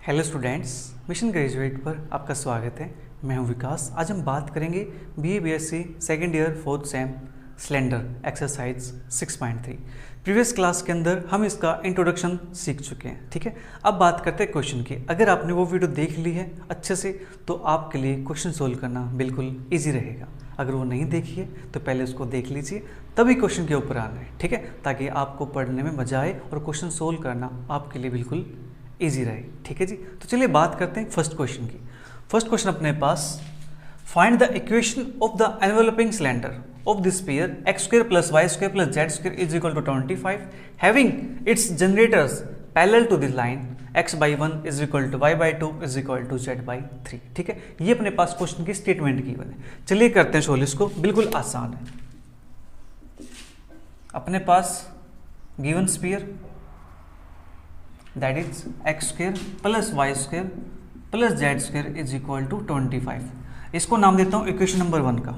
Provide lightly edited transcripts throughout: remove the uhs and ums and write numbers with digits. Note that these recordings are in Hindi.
हेलो स्टूडेंट्स, मिशन ग्रेजुएट पर आपका स्वागत है। मैं हूं विकास। आज हम बात करेंगे BA BSc second year fourth same slender exercise 6.3। Previous class के अंदर हम इसका इंट्रोडक्शन सीख चुके हैं। ठीक है, अब बात करते हैं क्वेश्चन की। अगर आपने वो वीडियो देख ली है अच्छे से तो आपके लिए क्वेश्चन सोल्व करना बिल्कुल ईजी रहेगा। अगर वो नहीं देखी है तो पहले उसको देख लीजिए, तभी क्वेश्चन के ऊपर आना है। ठीक है, ताकि आपको पढ़ने में मजा आए और क्वेश्चन सोल्व करना आपके लिए बिल्कुल इजी रहे। ठीक है जी, तो चलिए बात करते हैं फर्स्ट क्वेश्चन की। फर्स्ट क्वेश्चन अपने पास, find the equation of the enveloping cylinder of this sphere x square plus y square plus z square is equal to 25 having its generators parallel to this line x by 1 is equal to y by 2 is equal to z by 3। ठीक है, ये अपने पास क्वेश्चन की स्टेटमेंट की बने। चलिए करते हैं सोल्व इसको, बिल्कुल आसान है। अपने पास given sphere that is x square plus y square plus z square is equal to 25। इसको नाम देता हूं इक्वेशन नंबर 1 का।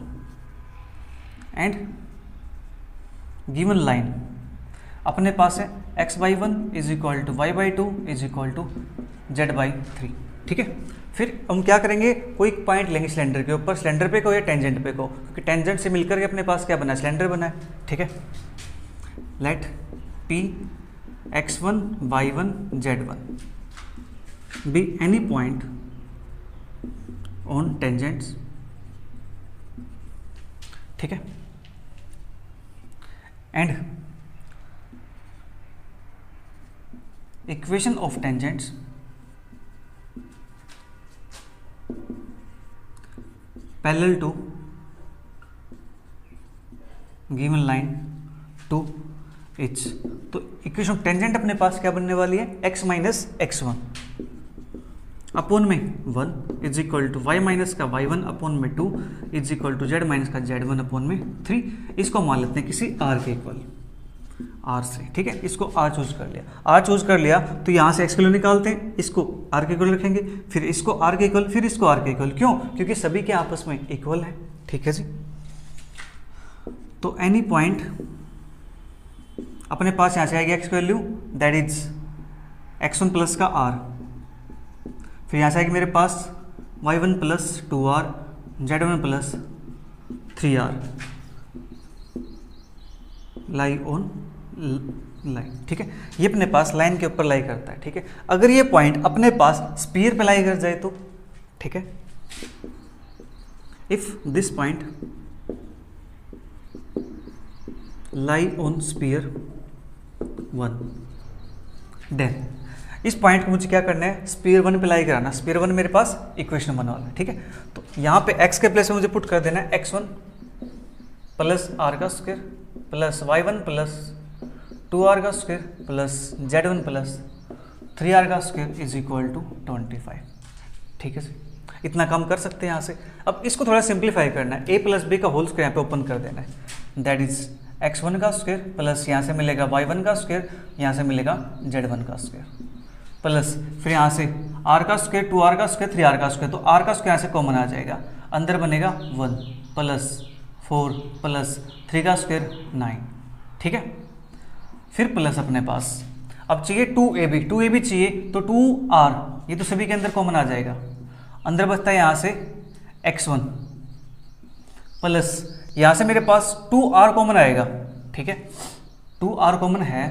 एंड गिवन लाइन अपने पास है x by 1 is equal to y by 2 is equal to z by 3। ठीक है, फिर हम क्या करेंगे, कोई पॉइंट लेंगे सिलेंडर के ऊपर, सिलेंडर पे को या टेंजेंट पे को, क्योंकि टेंजेंट से मिलकर के अपने पास क्या बना है, सिलेंडर बना है। ठीक है, late p x1 y1 z1 be any point on tangents। ठीक है, and equation of tangents parallel to given line to h। तो इक्वेशन ऑफ टेंजेंट अपने पास क्या बनने वाली है, x माइनस x1 अपॉन में 1 is equal to y minus का y1 अपॉन में 2 is equal to z minus का z1 अपॉन में 3। इसको मान लेते हैं किसी r के इक्वल, r से। ठीक है, इसको r चूज कर लिया। r चूज कर लिया तो यहाँ से x किलो निकालते हैं, इसको r के इक्वल रखेंगे, फिर इसको r के इक्वल, फिर इसको r के इक्वल। क्यों? क्योंकि सभी के आपस में इक्वल है। ठीक है जी, तो एनी पॉइंट अपने पास यहाँ से आएगी x की value that is x1 plus का r, फिर यहाँ से आएगी मेरे पास y1 plus 2r z1 plus 3r lie on line. ठीक है, ये अपने पास लाइन के ऊपर लाई करता है। ठीक है, अगर ये पॉइंट अपने पास स्फीयर पे लाई कर जाए तो, ठीक है, if this point lie on sphere 1 then इस पॉइंट को मुझे क्या करना है, स्फीयर 1 पे लाई कराना। स्फीयर 1 मेरे पास इक्वेशन 1 वाला है। ठीक है, तो यहाँ पे x के प्लेस में मुझे पुट कर देना है x1 प्लस r का square plus y1 plus 2r का square plus z1 plus 3r का स्क्वायर इज इक्वल टू 25। ठीक है, इतना काम कर सकते हैं यहाँ से। अब इसको थोड़ा सिंप्लीफाई करना है, a प्लस बी का होल स्क्वायर यहाँ पे ओपन कर देना है, दैट इज x1 का स्क्वायर प्लस यहाँ से मिलेगा y1 का स्क्वायर, यहाँ से मिलेगा z1 का स्क्वायर प्लस फिर यहाँ से r का स्क्वायर 2r का स्क्वायर 3r का स्क्वायर, तो r का स्क्वायर यहाँ से कॉमन आ जाएगा, अंदर बनेगा 1 प्लस 4 प्लस 3 का स्क्वायर 9। ठीक है, फिर प्लस अपने पास अब चाहिए 2ab चाहिए, तो 2r ये तो सभी के अंदर कॉमन आ जाएगा, अंदर बचता है यहाँ से x1 प्लस यहाँ से मेरे पास 2r कॉमन आएगा। ठीक है, 2r कॉमन है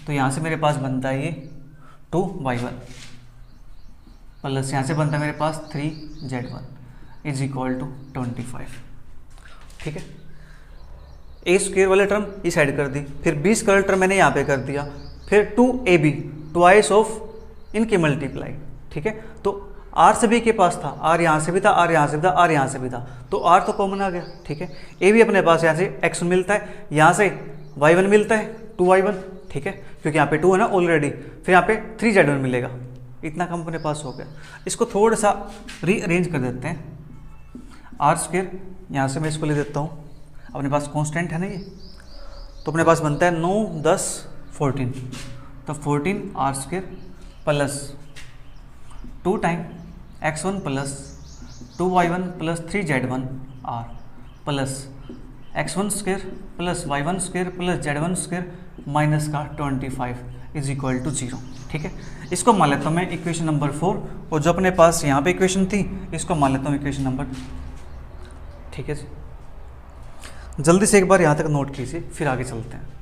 तो यहाँ से मेरे पास बनता है ये 2y1 प्लस यहाँ से बनता है मेरे पास 3z1 इज इक्वल टू 25। ठीक है, a स्क्वायर वाले टर्म इस साइड कर दी, फिर b स्क्वायर टर्म मैंने यहाँ पे कर दिया, फिर 2ab ट्वाइस ऑफ इनके मल्टीप्लाई। ठीक है, तो r सभी के पास था, r यहाँ से भी था, r यहाँ से भी था, r यहाँ से भी था, तो r तो कॉमन आ गया। ठीक है, a भी अपने पास यहाँ से x1 मिलता है, यहाँ से y1 मिलता है 2y1। ठीक है, क्योंकि यहाँ पे 2 है ना ऑलरेडी, फिर यहाँ पे 3z1 मिलेगा। इतना कम अपने पास हो गया। इसको थोड़ा सा रीअरेंज कर देते हैं, r स्क्वायर यहाँ से मैं इसको ले देता हूँ, अपने पास कॉन्स्टेंट है ना ये, तो अपने पास बनता है 9 10 14, तो 14 r square plus 2 time x1 plus 2y1 plus 3z1 r plus x1 square plus y1 square plus z1 square minus का 25 इज इक्वल टू 0। ठीक है, इसको मान लेता हूँ मैं इक्वेशन नंबर 4, और जो अपने पास यहाँ पे इक्वेशन थी इसको मान लेता हूँ इक्वेशन नंबर। ठीक है जी, जल्दी से एक बार यहाँ तक नोट कीजिए, फिर आगे चलते हैं।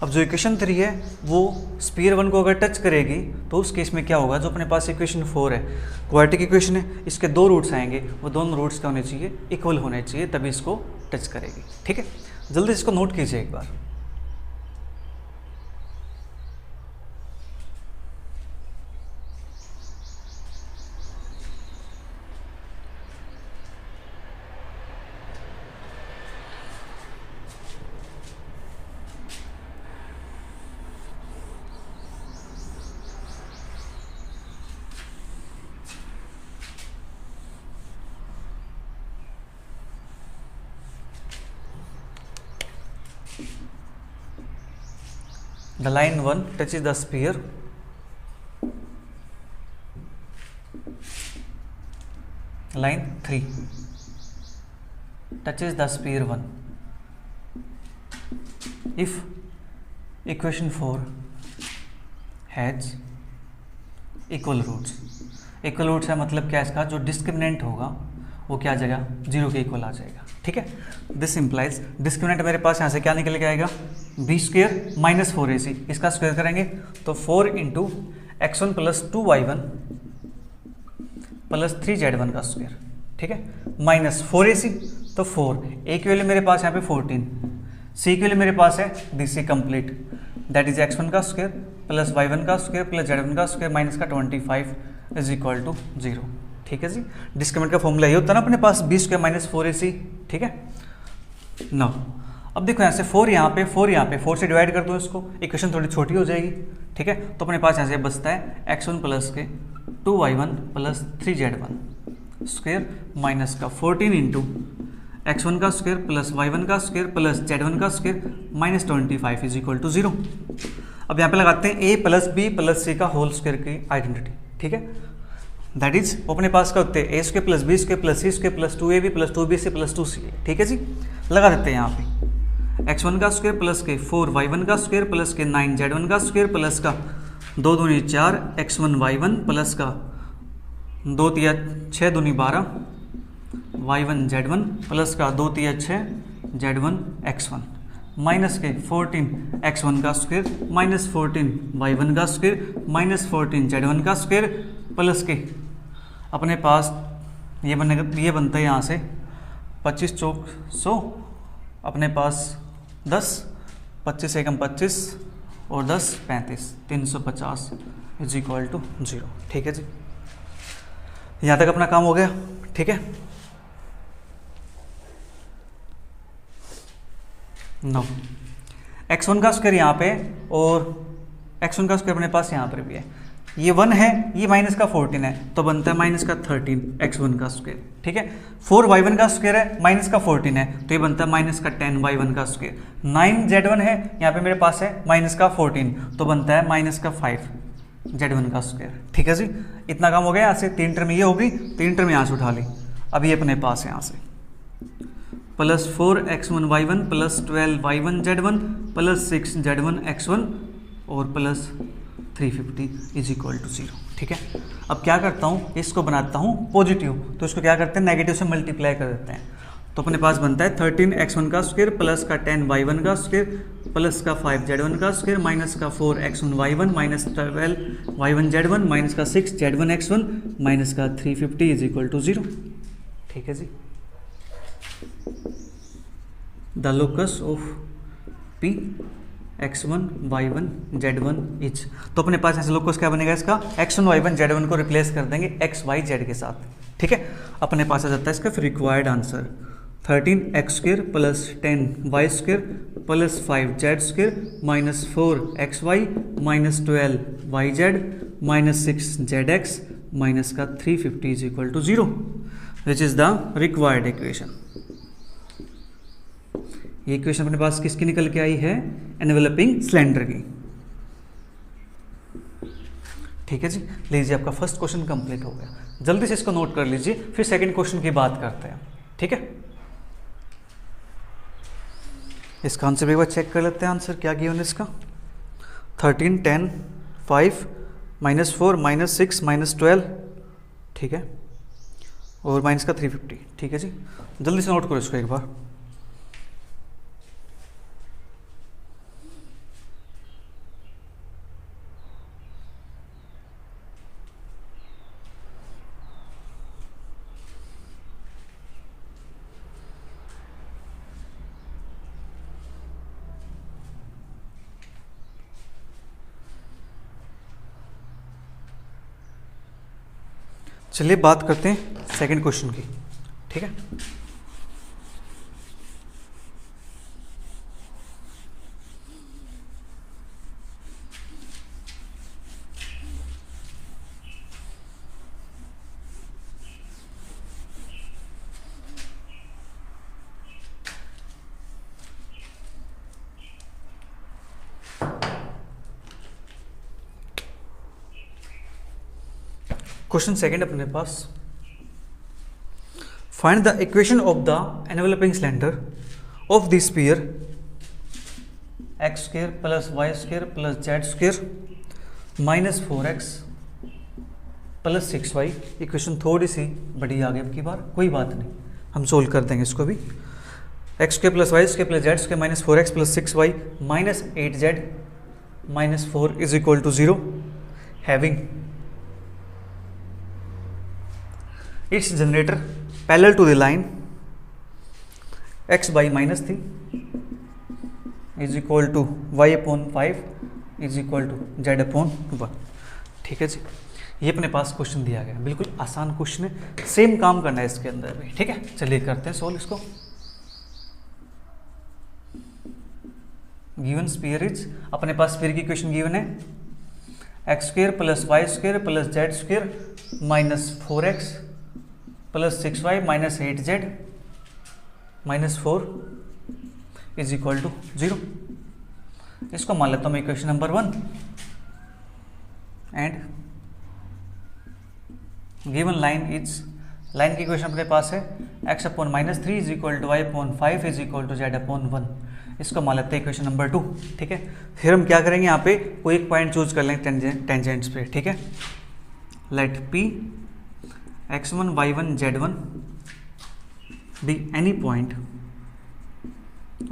अब जो इक्वेशन 3 है वो स्फीयर 1 को अगर टच करेगी तो उस केस में क्या होगा, जो अपने पास इक्वेशन 4 है क्वाड्रेटिक इक्वेशन है, इसके दो रूट्स आएंगे, वो दोनों रूट्स क्या होने चाहिए, इक्वल होने चाहिए, तभी इसको टच करेगी। ठीक है, जल्दी इसको नोट कीजिए एक बार। The line 1 touches the sphere line 3 touches the sphere 1 if equation 4 has equal roots। Equal roots है मतलब क्या, इसका जो डिस्क्रिमिनेंट होगा वो क्या आ जाएगा, 0 के इक्वल आ जाएगा। ठीक है, दिस इम्प्लाइज डिस्क्रिमिनेंट मेरे पास यहाँ से क्या निकल के आएगा, बी स्क्वेयर माइनस 4ac, इसका स्क्वायर करेंगे तो 4 into x1 plus 2y1 plus 3z1 का स्क्वायर। ठीक है, माइनस 4ac तो 4, a की वैल्यू मेरे पास यहाँ पे 14, c की वैल्यू मेरे पास है dc complete, that is x1 का स्क्वायर प्लस y1 का स्क्वायर प्लस z1 का स्क्वायर माइनस का 25 इज इक्वल टू 0। ठीक है जी, डिस्क्रिमिनेंट का फॉर्मूला ये होता है ना अपने पास, बी स्क्वायर माइनस 4ac। ठीक है, नो अब देखो यहाँ से 4 यहाँ पे 4 से डिवाइड कर दो इसको, इक्वेशन थोड़ी छोटी हो जाएगी। ठीक है, तो अपने पास यहाँ से बचता है x1 प्लस के 2y1 plus 3z1 square minus का 14 इंटू x1 का स्क्वायर प्लस y1 का स्क्वायर प्लस z1 का square minus 25 is equal to 0। अब यहाँ पे लगाते हैं a plus b plus c का होल स्क्वायर की आइडेंटिटी। ठीक है, दैट इज अपने पास क्या होते हैं, a square plus b square plus c square plus 2ab plus 2bc plus 2ca। ठीक है जी, लगा देते हैं यहाँ पे x1 का स्क्वायर प्लस के 4y1 का स्क्वायर प्लस के 9z1 का स्क्वायर प्लस का 2 दूनी 4 x1 y1 प्लस का 2 तिया 6 दूनी 12 y1 z1 प्लस का 2 तिया 6 z1 x1 माइनस के 14 x1 का स्क्वायर माइनस 14 y1 का स्क्वायर माइनस 14 z1 का स्क्वायर प्लस के अपने पास ये बनता है यहाँ से 25 चौक 100, अपने पास 10, 25 एकम 25 और 10 35, 350 इज इक्वल टू 0। ठीक है जी, यहाँ तक अपना काम हो गया। ठीक है, नो x1 का स्क्वायर यहाँ पे और x1 का स्क्वायर अपने पास यहाँ पर भी है, ये 1 है, ये माइनस का 14 है तो बनता है माइनस का 13 x1 का स्क्वायर। ठीक है, 4y1 का स्क्वायर है, माइनस का 14 है तो ये बनता है माइनस का 10 y1 का स्क्वायर। 9z1 है, यहाँ पे मेरे पास है माइनस का 14 तो बनता है माइनस का 5 z1 का स्क्वायर। ठीक है जी, इतना काम हो गया। यहाँ से 3 टर्म ये होगी, 3 टर्म यहाँ से उठा ली। अब ये अपने पास है यहाँ से plus 4x1 y1 plus 12y1 z1 plus 6z1 x1 और प्लस 350 इज इक्वल टू 0। ठीक है, अब क्या करता हूँ, इसको बनाता हूँ पॉजिटिव, तो इसको क्या करते हैं, नेगेटिव से मल्टीप्लाई कर देते हैं। तो अपने पास बनता है 13x1 का स्क्वायर प्लस का 10y1 का स्क्वायर प्लस का 5z1 का स्क्वायर माइनस का 4x1 y1 minus 12y1 z1 minus का 6z1 x1 माइनस का 350 इज इक्वल टू 0। ठीक है जी, the locus of P x1 y1 z1 is, तो अपने पास ऐसे लोकस क्या बनेगा इसका, x1 y1 z1 को रिप्लेस कर देंगे x y z के साथ। ठीक है, अपने पास आ जाता है इसका फिर required answer 13x square plus 10y square plus 5z square minus 4xy minus 12yz minus 6zx minus का 350 is equal to 0 which is the required equation. ये इक्वेशन अपने पास किसकी निकल के आई है, एनवेलपिंग सिलेंडर की। ठीक है जी, लीजिए आपका फर्स्ट क्वेश्चन कंप्लीट हो गया। जल्दी से इसको नोट कर लीजिए, फिर सेकंड क्वेश्चन की बात करते हैं। ठीक है, इसका आंसर भी एक बार चेक कर लेते हैं। आंसर क्या गिवन इसका 13, 10, 5, -4, -6, -12, ठीक है, और माइनस का 350। ठीक है जी, जल्दी से नोट करो इसको एक बार। चलिए बात करते हैं सेकंड क्वेश्चन की। ठीक है, क्वेश्चन सेकंड अपने पास, find the equation of the enveloping cylinder of the sphere x² + y² + z² -4x + 6y। Equation थोड़ी सी बड़ी आ गई अब की बार, कोई बात नहीं, हम सोल्व कर देंगे इसको भी। x² + y² + z² -4x + 6y -8z -4 = 0, having its generator parallel to the line x by -3 = y/5 = z/1। ठीक है जी, ये अपने पास क्वेश्चन दिया गया, बिल्कुल आसान क्वेश्चन है, सेम काम करना है इसके अंदर भी। ठीक है, चलिए करते हैं सोल्व इसको। गिवन स्फीयर इज, अपने पास स्फीयर की इक्वेशन गिवन है x² + y² + z² -4x + 6y -8z -4 = 0। इसको मान लेता हूँ मैं equation number 1 and given line is, line की इक्वेशन अपने पास है x/-3 = y/5 = z/1। इसको मान लेते हैं इक्वेशन नंबर 2। ठीक है, फिर हम क्या करेंगे, यहाँ पे कोई एक पॉइंट चूज कर लेंगे टेंजेंट्स पे। ठीक है, late p x1 y1 z1 be any point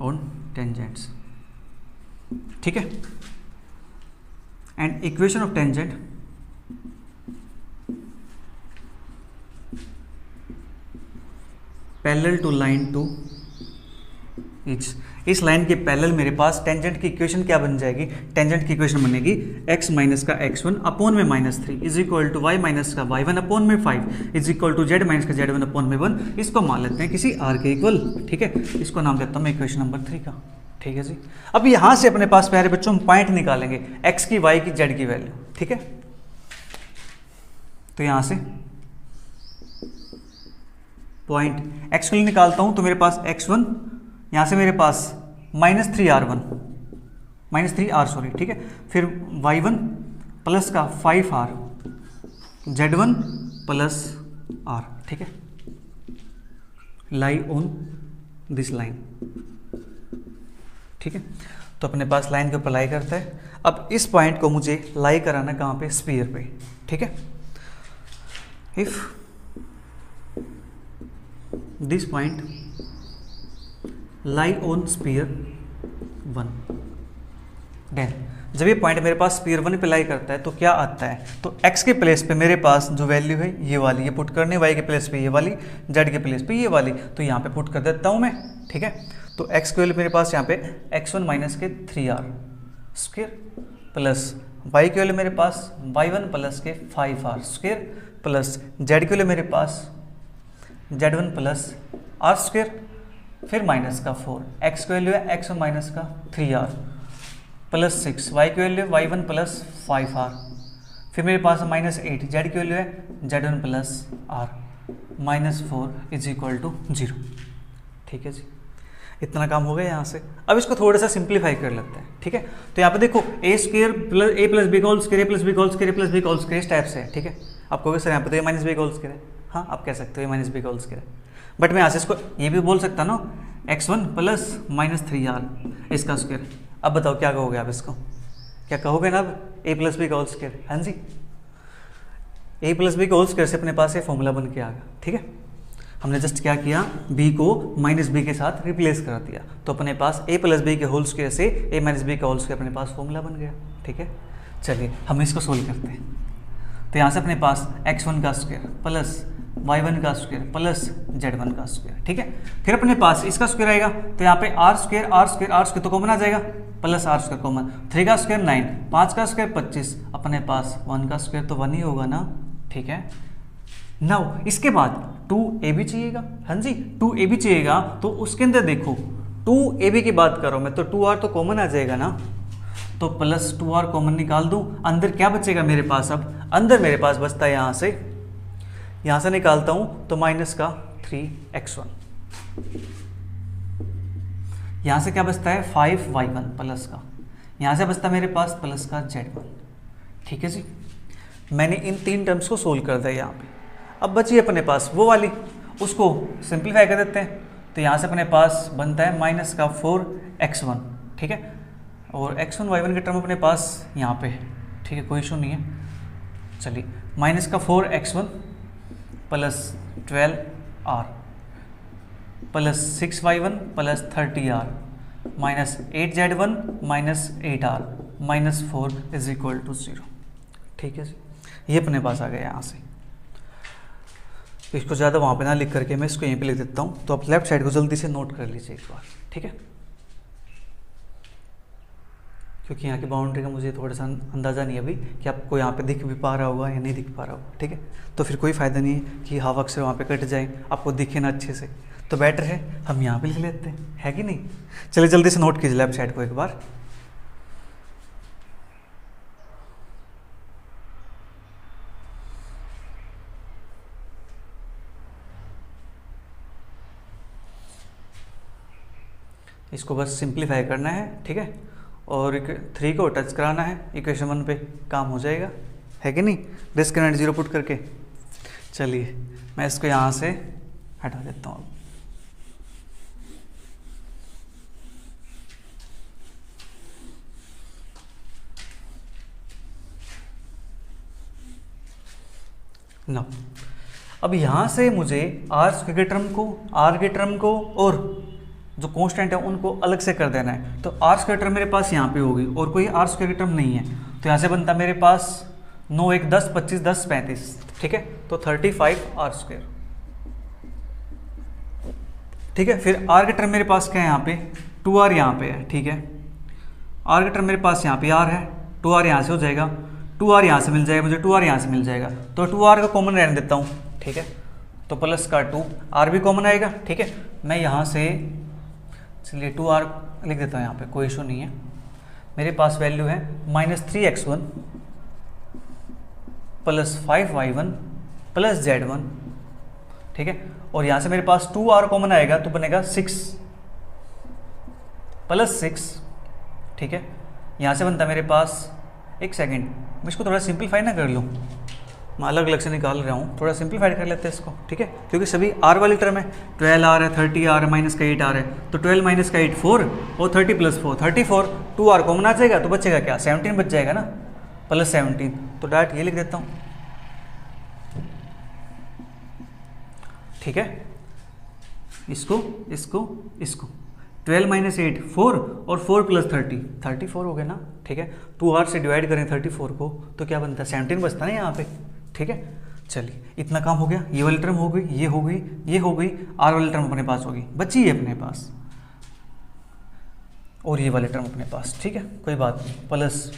on tangents। ठीक है, and equation of tangent parallel to line 2 इस लाइन के पैरेलल मेरे पास टेंजेंट की इक्वेशन क्या बन जाएगी, टेंजेंट की इक्वेशन बनेगी x माइनस का x1 अपॉन में -3 = y माइनस का y1 अपॉन में 5 = z माइनस का z1 अपॉन में 1। इसको मान लेते हैं किसी r के इक्वल। ठीक है, इसको नाम देता हूँ मैं इक्वेशन नंबर 3 का। ठीक है जी, अब यहाँ से अपने पास प्यारे बच्चों हम पॉइंट निकालेंगे x की, y की, z की वैल्यू। ठीक है, तो यहाँ से पॉइंट x के लिए निकालता हूँ, तो मेरे पास x1, यहाँ से मेरे पास -3r सॉरी। ठीक है, फिर y1 प्लस का 5r z1 प्लस r। ठीक है, लाई ऑन दिस लाइन। ठीक है, तो अपने पास लाइन के ऊपर लाई करता है। अब इस पॉइंट को मुझे लाई कराना कहाँ पे, स्फीयर पे। ठीक है, if this point lie on sphere 1, then जब ये पॉइंट मेरे पास स्फीयर 1 पे लाई करता है तो क्या आता है, तो x के प्लेस पे मेरे पास जो वैल्यू है ये वाली, ये पुट करने, y के प्लेस पे ये वाली, z के प्लेस पे ये वाली, तो यहाँ पे पुट कर देता हूँ मैं। ठीक है, तो x की वैल्यू मेरे पास यहाँ पे x1 माइनस के 3r स्क्वायर प्लस y की वैल्यू मेरे पास y1 प्लस के 5r स्क्वायर प्लस z की वैल्यू मेरे पास z1 प्लस r स्क्वायर, फिर माइनस का 4, x की वैल्यू है x1 माइनस का 3r प्लस 6, y की वैल्यू है y1 प्लस 5r, फिर मेरे पास -8, z की वैल्यू है z1 प्लस r -4 = 0। ठीक है जी, इतना काम हो गया यहाँ से। अब इसको थोड़ा सा सिंप्लीफाई कर लेते हैं, ठीक है। तो यहाँ पे देखो ए स्क्र प्लस ए प्लस बी का होल स्क्वायर, ए प्लस बी का होल स्क्वायर, ए प्लस बी का होल स्क्वायर इस टाइप से है, ठीक है। आप कहोगे सर यहाँ पे तो ए माइनस बी का होल स्क्वायर है, हाँ आप कह सकते हो ए माइनस बी का होल स्क्वायर है, बट मैं यहाँ से इसको ये भी बोल सकता ना x1 प्लस -3r इसका स्क्वायर। अब बताओ क्या कहोगे आप इसको, क्या कहोगे ना अब ए प्लस बी का होल स्क्वायर, हाँ जी ए प्लस बी का होल स्क्वायर से अपने पास ये फॉर्मूला बन के आ गया, ठीक है। हमने जस्ट क्या किया, b को माइनस बी के साथ रिप्लेस करा दिया, तो अपने पास a प्लस बी के होल स्क्वायर से a माइनस बी का होल स्क्वायर अपने पास फॉर्मूला बन गया, ठीक है। चलिए हम इसको सोल्व करते हैं। तो यहाँ से अपने पास x1 का स्क्वायर प्लस y1 का स्क्वायर प्लस z1 का स्क्वायर, ठीक है। फिर अपने पास इसका स्क्वायर आएगा, तो यहाँ पे r स्क्वायर तो कॉमन आ जाएगा, प्लस r स्क्वायर कॉमन, 3 का स्क्वायर 9, 5 का स्क्वायर 25, अपने पास 1 का स्क्वायर तो 1 ही होगा ना, ठीक है। नाउ इसके बाद 2ab चाहिएगा, हाँ जी 2ab चाहिएगा, तो उसके अंदर देखो 2ab की बात करो मैं तो 2r तो कॉमन आ जाएगा ना, तो प्लस 2r कॉमन निकाल दूं, अंदर क्या बचेगा मेरे पास, अब अंदर मेरे पास बचता है यहाँ से निकालता हूं तो माइनस का 3x1, यहाँ से क्या बचता है 5y1 प्लस का, यहाँ से बचता मेरे पास प्लस का z1, ठीक है जी। मैंने इन 3 टर्म्स को सोल्व कर दिया यहाँ पे। अब बची अपने पास वो वाली, उसको सिंप्लीफाई कर देते हैं, तो यहाँ से अपने पास बनता है माइनस का 4x1, ठीक है, और x1 y1 के टर्म अपने पास यहाँ पे, ठीक है, कोई इशू नहीं है। चलिए माइनस का 4x1 plus 12r plus 6y1 plus 30r minus 8z1 minus 8r minus 4 is equal to 0, ठीक है जी। ये अपने पास आ गया यहाँ से। तो इसको ज़्यादा वहाँ पे ना लिख करके मैं इसको यहीं पे लिख देता हूँ, तो आप लेफ्ट साइड को जल्दी से नोट कर लीजिए एक बार, ठीक है, क्योंकि यहाँ की बाउंड्री का मुझे थोड़ा सा अंदाज़ा नहीं है अभी कि आपको यहाँ पे दिख भी पा रहा होगा या नहीं दिख पा रहा होगा, ठीक है। तो फिर कोई फ़ायदा नहीं है कि हाफ अक्षर वहाँ पे कट जाए, आपको दिखे ना अच्छे से, तो बेटर है हम यहाँ पे लिख लेते हैं, है कि नहीं। चलिए जल्दी से नोट कीजिए लेफ्ट साइड को एक बार। इसको बस सिंप्लीफाई करना है, ठीक है, और 3 को टच कराना है, इक्वेशन 1 पे काम हो जाएगा, है कि नहीं, डिस्क्रिमिनेंट 0 पुट करके। चलिए मैं इसको यहाँ से हटा देता हूँ। नो अब यहाँ से मुझे r स्क्वायर के टर्म को, r के टर्म को और जो कांस्टेंट है उनको अलग से कर देना है। तो r स्क्वायर टर्म मेरे पास यहाँ पे होगी और कोई r स्क्वायर की टर्म नहीं है, तो यहाँ से बनता मेरे पास 9 1 10 25 10 35, ठीक है, तो 35 r स्क्वायर, ठीक है। फिर r के टर्म मेरे पास क्या है यहाँ पे 2r यहाँ पे है, ठीक है, r के टर्म मेरे पास यहाँ पे r है, 2r यहाँ से हो जाएगा, 2r यहाँ से मिल जाएगा मुझे, 2r यहाँ से मिल जाएगा, तो 2r का कॉमन रहने देता हूँ, ठीक है, तो प्लस का 2 r भी कॉमन आएगा, ठीक है। मैं यहाँ से चलिए 2r लिख देता हूँ यहाँ पे, कोई इशू नहीं है। मेरे पास वैल्यू है -3x1 plus 5y1 plus z1, ठीक है, और यहाँ से मेरे पास 2r कॉमन आएगा तो बनेगा 6 प्लस 6, ठीक है। यहाँ से बनता मेरे पास, एक सेकेंड मैं इसको थोड़ा सिंप्लीफाई ना कर लूँ, मैं अलग अलग से निकाल रहा हूँ, थोड़ा सिंप्लीफाई कर लेते हैं इसको, ठीक है, क्योंकि सभी r वाली टर्म है, 12r है, 30r है, माइनस का 8r है, तो 12 माइनस का 8 4 और 30 प्लस 4 34, 2r कॉमन आ जाएगा तो बचेगा क्या 17 बच जाएगा ना, प्लस 17, तो डायरेक्ट ये लिख देता हूँ, ठीक है। इसको इसको इसको 12 माइनस 8 4 और 4 प्लस 30 34 हो गया ना, ठीक है। 2r से डिवाइड करें 34 को तो क्या बनता है 17 बचता है ना यहाँ पे, ठीक है। चलिए इतना काम हो गया, ये वाली टर्म हो गई, ये हो गई, ये हो गई, r वाली टर्म अपने पास होगी, बची है अपने पास, और ये वाली टर्म अपने पास, ठीक है, कोई बात नहीं, प्लस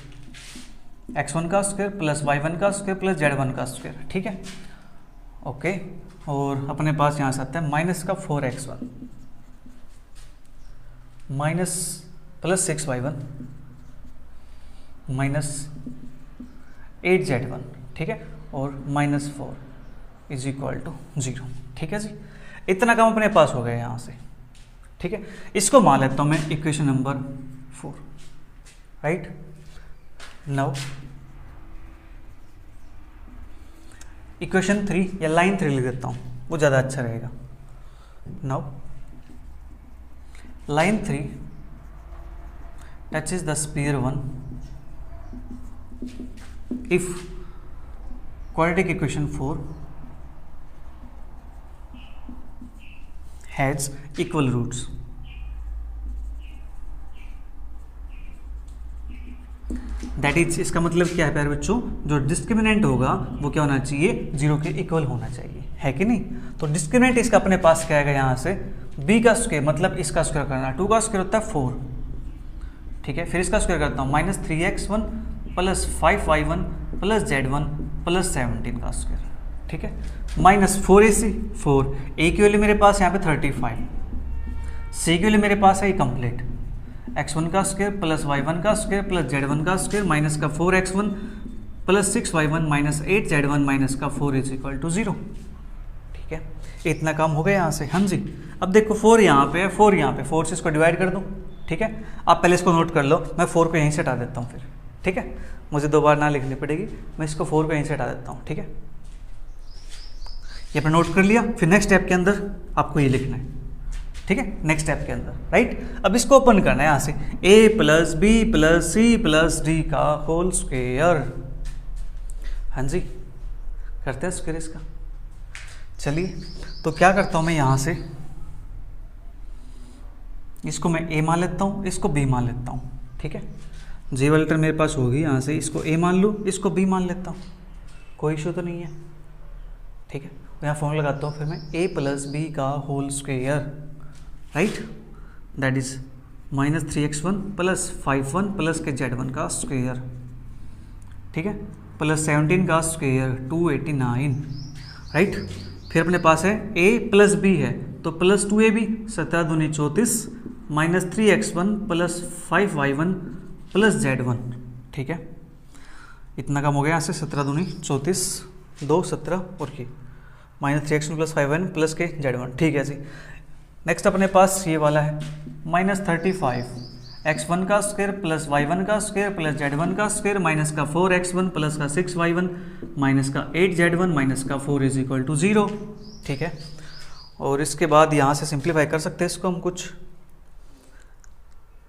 x1 का स्क्वायर प्लस y1 का स्क्वायर प्लस z1 का स्क्वायर, ठीक है, ओके। और अपने पास यहाँ से आता है माइनस का 4x1 minus plus 6y1 minus 8z1, ठीक है, और -4 इज इक्वल टू 0, ठीक है जी। इतना काम अपने पास हो गया यहाँ से, ठीक है, इसको मान लेता हूँ मैं equation number 4, right. Now equation 3 या लाइन 3 लिख देता हूँ, वो ज़्यादा अच्छा रहेगा। Now line 3 touches the sphere 1 if quadratic equation 4 has equal roots। That is, इसका मतलब क्या है प्यारे बच्चों, जो डिस्क्रिमिनेंट होगा वो क्या होना चाहिए, 0 के इक्वल होना चाहिए, है कि नहीं। तो डिस्क्रिमिनेंट इसका अपने पास क्या आएगा, यहाँ से b का स्क्वायर, मतलब इसका स्क्वायर करना, 2 का स्क्वायर होता है 4, ठीक है। फिर इसका स्क्वायर करता हूँ, -3x1 plus 5y1 plus z1 plus 17 का स्क्वायर, ठीक है, -4ac 4, a की वैल्यू मेरे पास यहाँ पे 35, c की वैल्यू मेरे पास है कंप्लीट, x1 का स्क्वायर प्लस y1 का स्क्वायर प्लस z1 का स्क्वायर माइनस का 4x1 plus 6y1 minus 8z1 minus का 4 इज इक्वल टू 0, ठीक है। इतना काम हो गया यहाँ से, हाँ जी। अब देखो 4 यहाँ पे है, 4 यहाँ पे, 4 से इसको डिवाइड कर दो, ठीक है। आप पहले इसको नोट कर लो, मैं 4 को यहीं से हटा देता हूँ फिर, ठीक है, मुझे 2 बार ना लिखनी पड़ेगी, मैं इसको 4 को यहीं से हटा देता हूँ, ठीक है। ये आपने नोट कर लिया, फिर नेक्स्ट स्टेप के अंदर आपको ये लिखना है, ठीक है, नेक्स्ट स्टेप के अंदर, राइट। अब इसको ओपन करना है यहाँ से, a plus b plus c plus d का होल स्क्वेयर, हाँ जी, करते हैं स्क्वेयर इसका। चलिए, तो क्या करता हूँ मैं यहाँ से, इसको मैं a मान लेता हूँ, इसको b मान लेता हूँ, ठीक है। जे वल्टर मेरे पास होगी, यहाँ से इसको a मान लूँ, इसको b मान लेता हूँ, कोई इशू तो नहीं है, ठीक है। यहाँ फॉर्मूला लगाता हूँ फिर मैं, a प्लस बी का whole square, right, that is -3x1 plus 5y1 plus k z1 का स्क्वेयर, ठीक है, प्लस 17 का स्क्वेयर 289, राइट। फिर अपने पास है a प्लस b है, तो प्लस 2ab 17 दूनी 34 -3x1 plus 5y1 plus z1, ठीक है। इतना काम हो गया यहाँ से, 17 दूनी 34, 2 17 और की -3x1 plus 5y1 plus k z1, ठीक है जी। नेक्स्ट अपने पास ये वाला है, -35 x1 का स्क्वायर प्लस y1 का स्क्वायर प्लस z1 का स्क्वायर माइनस का 4x1 प्लस का 6y1 माइनस का 8z1 माइनस का 4 इज इक्वल टू 0, ठीक है। और इसके बाद यहाँ से सिंप्लीफाई कर सकते हैं इसको हम कुछ,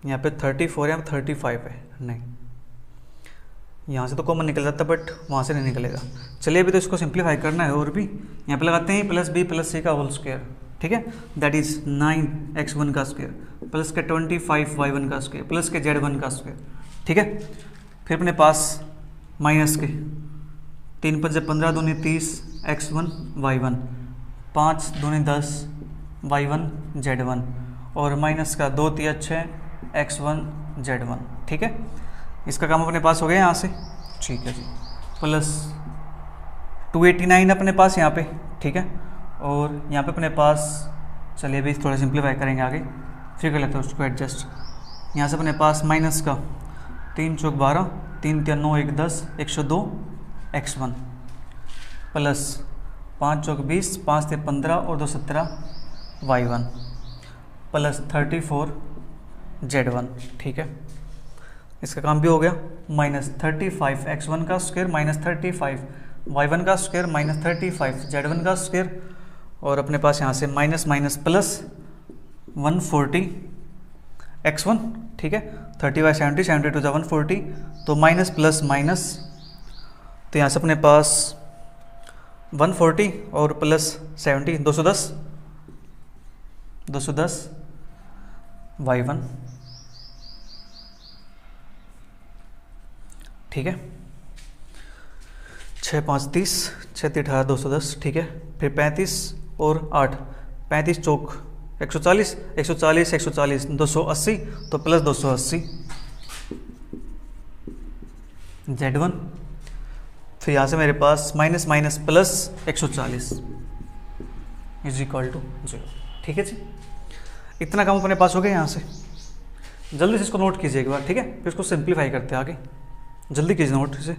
यहाँ पे 34 है, 35 है, नहीं यहाँ से तो कॉमन निकल जाता बट वहाँ से नहीं निकलेगा। चलिए अभी तो इसको सिंप्लीफाई करना है, और भी यहाँ पे लगाते हैं प्लस बी प्लस सी का होल स्क्वायर, ठीक है, दैट इज 9x1 का स्क्वायर प्लस के 25y1 का स्क्वायर प्लस के z1 का स्क्वायर, ठीक है। फिर अपने पास माइनस के 3 5 15 दूनी 30 x1 y1, 5 दूनी 10 y1 z1 और माइनस का 2 3 6 x1 z1, ठीक है। इसका काम अपने पास हो गया यहाँ से, ठीक है जी, प्लस 289 अपने पास यहाँ पे, ठीक है। और यहाँ पे अपने पास, चलिए अभी थोड़ा सिंप्लीफाई करेंगे आगे, फिर कर लेते हैं उसको एडजस्ट। यहाँ से अपने पास माइनस का 3 चौक 12 3 3 9 1 10 102 x1 प्लस 5 चौक 20 5 3 15 और 2 17 y1 प्लस 34 z1, ठीक है। इसका काम भी हो गया, -35 x1 का स्क्वायर माइनस 35 y1 का स्क्वायर माइनस 35 z1 का स्क्वायर, और अपने पास यहाँ से माइनस माइनस प्लस 140 x1, ठीक है, 30 70 70 टू 140, तो माइनस प्लस माइनस, तो यहाँ से अपने पास 140 और प्लस 70 210 y1, ठीक है, 6 5 30 6 3 18 210, ठीक है। फिर 35 और 8 35 चौक 140 140 140 280, तो प्लस 280 z1, फिर यहाँ से मेरे पास minus minus plus 140 is equal to 0, ठीक है जी। इतना काम अपने पास हो गया यहाँ से। जल्दी से इसको नोट कीजिए एक बार, ठीक है, फिर इसको सिंप्लीफाई करते हैं आगे, जल्दी कीजिए नोट से।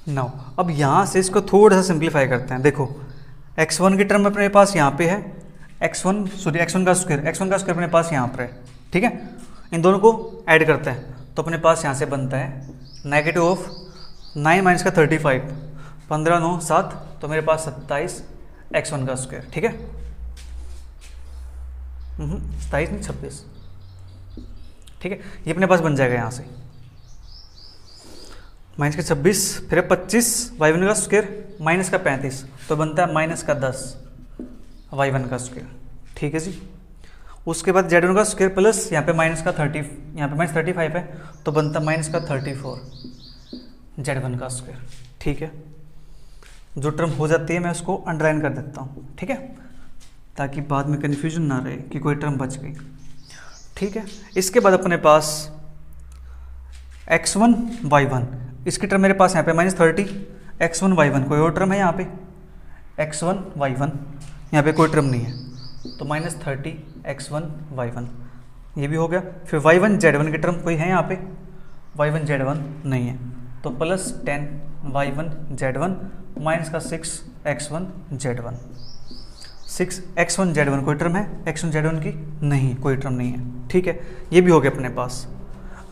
नाउ अब यहाँ से इसको थोड़ा सा सिंप्लीफाई करते हैं। देखो x1 की टर्म अपने पास यहाँ पे है, x1 का स्क्वायर अपने पास यहाँ पर है, ठीक है। इन दोनों को ऐड करते हैं तो अपने पास यहाँ से बनता है नेगेटिव ऑफ 9 माइनस का 35, 15 9 7, तो मेरे पास 27 x1 का स्क्वायर, ठीक है। 27 नहीं 26, ठीक है। ये अपने पास बन जाएगा यहाँ से माइनस का 26, फिर 25 y1 का स्क्वायर माइनस का 35, तो बनता है माइनस का 10 y1 का स्क्वायर, ठीक है जी। उसके बाद z1 का स्क्वायर प्लस यहाँ पे माइनस का 30, यहाँ पे माइनस 35 है तो बनता है माइनस का 34 z1 का स्क्वायर, ठीक है। जो टर्म हो जाती है मैं उसको अंडरलाइन कर देता हूँ, ठीक है, ताकि बाद में कन्फ्यूजन ना रहे कि कोई टर्म बच गई, ठीक है। इसके बाद अपने पास x1 y1, इसकी टर्म मेरे पास यहाँ पे माइनस 30, x1 y1 कोई और टर्म है यहाँ पे, x1 y1 यहाँ पे कोई टर्म नहीं है तो माइनस 30 x1 y1 ये भी हो गया। फिर y1 z1 की टर्म कोई है यहाँ पे, y1 z1 नहीं है तो प्लस 10 y1 z1 माइनस का 6 x1 z1, 6 x1 z1 कोई टर्म है, x1 z1 की नहीं, कोई टर्म नहीं है, ठीक है। ये भी हो गया अपने पास।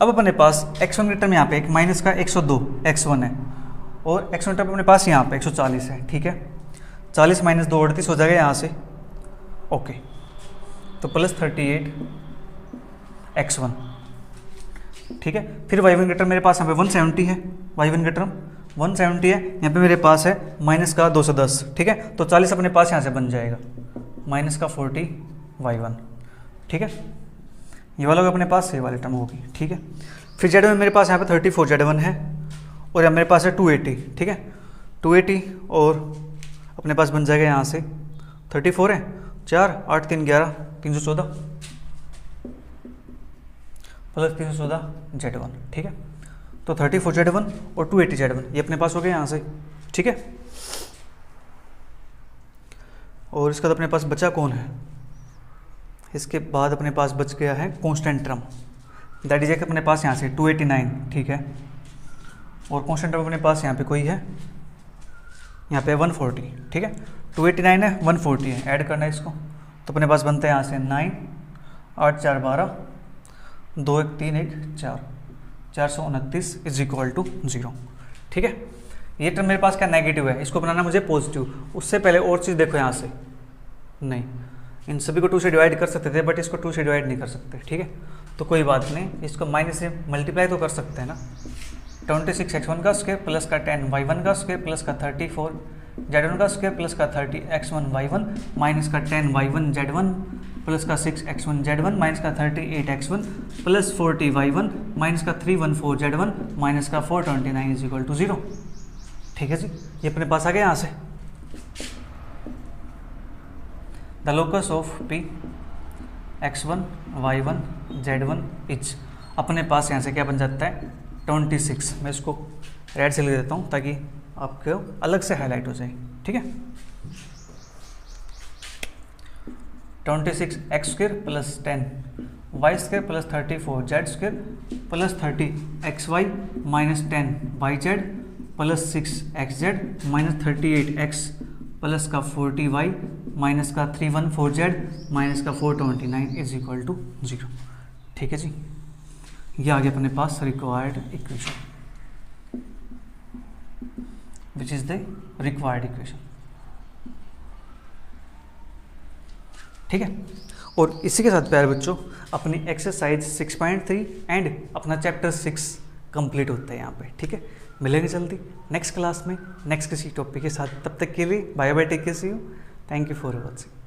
अब अपने पास x1 की टर्म यहाँ पे एक माइनस का 102 x1 है और x1 टर्म अपने पास यहाँ पे 140 है, ठीक है। 40 माइनस 2 38 हो जाएगा यहाँ से, ओके, तो प्लस 38 x1, ठीक है। फिर y1 की टर्म मेरे पास यहाँ पे 170 है, y1 की टर्म 170 है, यहाँ पे मेरे पास है माइनस का 210, ठीक है। तो 40 अपने पास यहाँ से बन जाएगा माइनस का 40 y1, ठीक है। ये वाला अपने पास ये वाली टर्म होगी, ठीक है। फिर z1 मेरे पास यहाँ पे 34 z1 है और यहाँ मेरे पास है 280, ठीक है, 280 और अपने पास बन जाएगा यहाँ से 34 है, 4 8 3 11 314 प्लस 314 z1, ठीक है। तो 34 z1 और 280 z1 ये अपने पास हो गया यहाँ से, ठीक है। और इसका तो अपने पास बचा कौन है, इसके बाद अपने पास बच गया है कांस्टेंट टर्म, दैट इज अपने पास यहाँ से 289, ठीक है। और कांस्टेंट टर्म अपने पास यहाँ पे कोई है, यहाँ पे 140, ठीक है। 289 है 140 है, ऐड करना है इसको तो अपने पास बनता है यहाँ से 9 8 4 12 2 1 3 1 4 429 इज इक्वल टू 0, ठीक है। ये टर्म मेरे पास क्या नेगेटिव है, इसको बनाना मुझे पॉजिटिव। उससे पहले और चीज़ देखो यहाँ से, नहीं इन सभी को 2 से डिवाइड कर सकते थे बट इसको 2 से डिवाइड नहीं कर सकते, ठीक है। तो कोई बात नहीं, इसको माइनस से मल्टीप्लाई तो कर सकते हैं ना। 26 x1 का स्क्वायर प्लस का 10 y1 का स्क्वायर प्लस का 34 z1 का स्क्वायर प्लस का 30 x1 y1 माइनस का 10 y1 z1 प्लस का 6 x1 z1 माइनस का 38 x1 प्लस 40 y1 माइनस का 314 z1 माइनस का 429 इज इक्वल टू 0, ठीक है जी। ये अपने पास आ गया यहाँ से। The locus of P x1 y1 z1 is अपने पास यहाँ से क्या बन जाता है 26। मैं इसको रेड से लिख देता हूँ ताकि आपको अलग से हाईलाइट हो जाए, ठीक है। 26 x square plus 10 y square plus 34 z square plus 30 xy minus 10 yz plus 6 xz minus 38 x plus का 40y माइनस का 314z माइनस का 429 इज इक्वल टू 0, ठीक है जी। ये आ गया अपने पास required equation, which is the required equation, ठीक है। और इसी के साथ प्यारे बच्चों अपनी एक्सरसाइज 6.3 एंड अपना चैप्टर 6 कंप्लीट होता है यहाँ पे, ठीक है। मिलेंगे जल्दी नेक्स्ट क्लास में नेक्स्ट किसी टॉपिक के साथ, तब तक के लिए bye bye, take care, see you, thank you for watching.